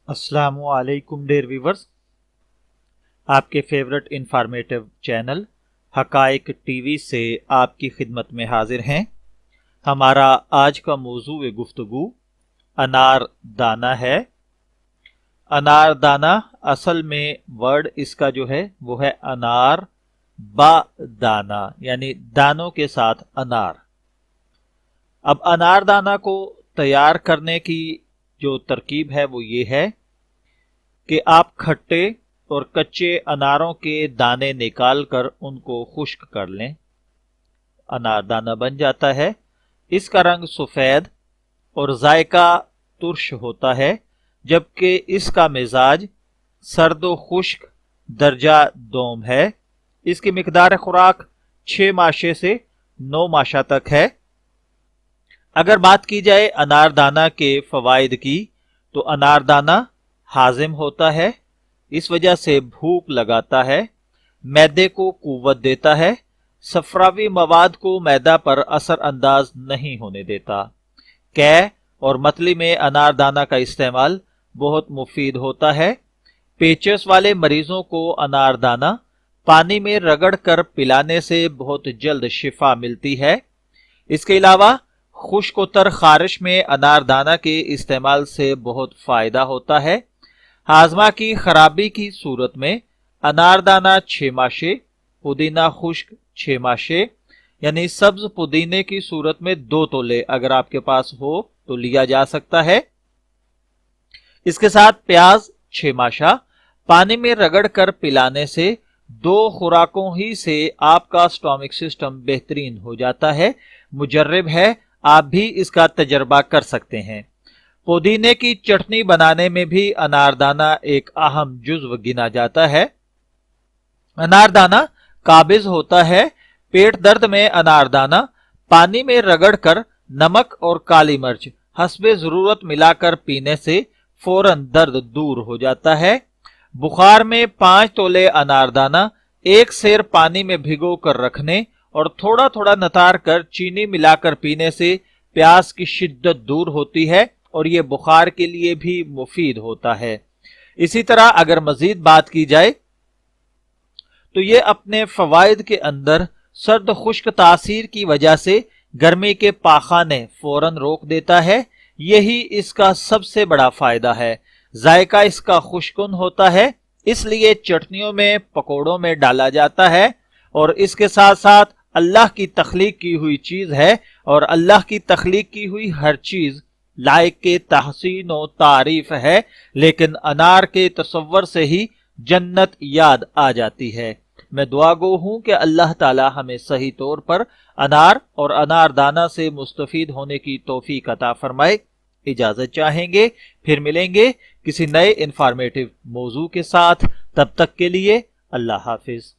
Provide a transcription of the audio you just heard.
अस्सलामु अलैकुम dear viewers, आपके फेवरेट इंफॉर्मेटिव चैनल हकाइक टीवी से आपकी खिदमत में हाजिर हैं। हमारा आज का मौजू गुफ्तगू अनार दाना है। अनार दाना असल में वर्ड इसका जो है वो है अनार बा दाना, यानी दानों के साथ अनार। अब अनार दाना को तैयार करने की जो तरकीब है वो ये है कि आप खट्टे और कच्चे अनारों के दाने निकाल कर उनको खुश्क कर लें। अनार दाना बन जाता है। इसका रंग सफ़ेद और जायका तुर्श होता है, जबकि इसका मिजाज सर्द व खुश्क दर्जा दोम है। इसकी मिकदार खुराक 6 माशे से 9 माशा तक है। अगर बात की जाए अनार दाना के फवाइद की, तो अनार दाना हाजिम होता है, इस वजह से भूख लगाता है, मैदे को कुव्वत देता है, सफरावी मवाद को मैदा पर असर अंदाज नहीं होने देता। कै और मतली में अनार दाना का इस्तेमाल बहुत मुफीद होता है। पेचस वाले मरीजों को अनार दाना पानी में रगड़ कर पिलाने से बहुत जल्द शिफा मिलती है। इसके अलावा खुश्क तर खारिश में अनार दाना के इस्तेमाल से बहुत फायदा होता है। हाजमा की खराबी की सूरत में अनार दाना 6 माशे, पुदीना खुश्क 6 माशे, यानी सब्ज पुदीने की सूरत में 2 तोले अगर आपके पास हो तो लिया जा सकता है। इसके साथ प्याज 6 माशा पानी में रगड़ कर पिलाने से 2 खुराकों ही से आपका स्टोमिक सिस्टम बेहतरीन हो जाता है। मुजर्रब है, आप भी इसका तजर्बा कर सकते हैं। पुदीने की चटनी बनाने में भी अनारदाना एक अहम जुज्व गिना जाता है। अनारदाना काबिज होता है। पेट दर्द में अनारदाना पानी में रगड़कर नमक और काली मिर्च हस्बे जरूरत मिलाकर पीने से फौरन दर्द दूर हो जाता है। बुखार में 5 तोले अनारदाना 1 सेर पानी में भिगो कर रखने और थोड़ा थोड़ा नतार कर चीनी मिलाकर पीने से प्यास की शिद्दत दूर होती है और ये बुखार के लिए भी मुफीद होता है। इसी तरह अगर मजीद बात की जाए तो ये अपने फवाइद के अंदर सर्द खुश्क तासीर की वजह से गर्मी के पाखाने फौरन रोक देता है। यही इसका सबसे बड़ा फायदा है। जायका इसका खुश्कुन होता है, इसलिए चटनियों में, पकौड़ों में डाला जाता है और इसके साथ साथ अल्लाह की तख्लीक की हुई चीज है और अल्लाह की तख्लीक की हुई हर चीज लायक के तहसीन और तारीफ है, लेकिन अनार के तसव्वुर से ही जन्नत याद आ जाती है। मैं दुआ गो हूं कि अल्लाह ताला हमें सही तौर पर अनार और अनार दाना से मुस्तफीद होने की तौफीक अता फरमाए। इजाजत चाहेंगे, फिर मिलेंगे किसी नए इंफॉर्मेटिव मौजू के साथ। तब तक के लिए अल्लाह हाफिज।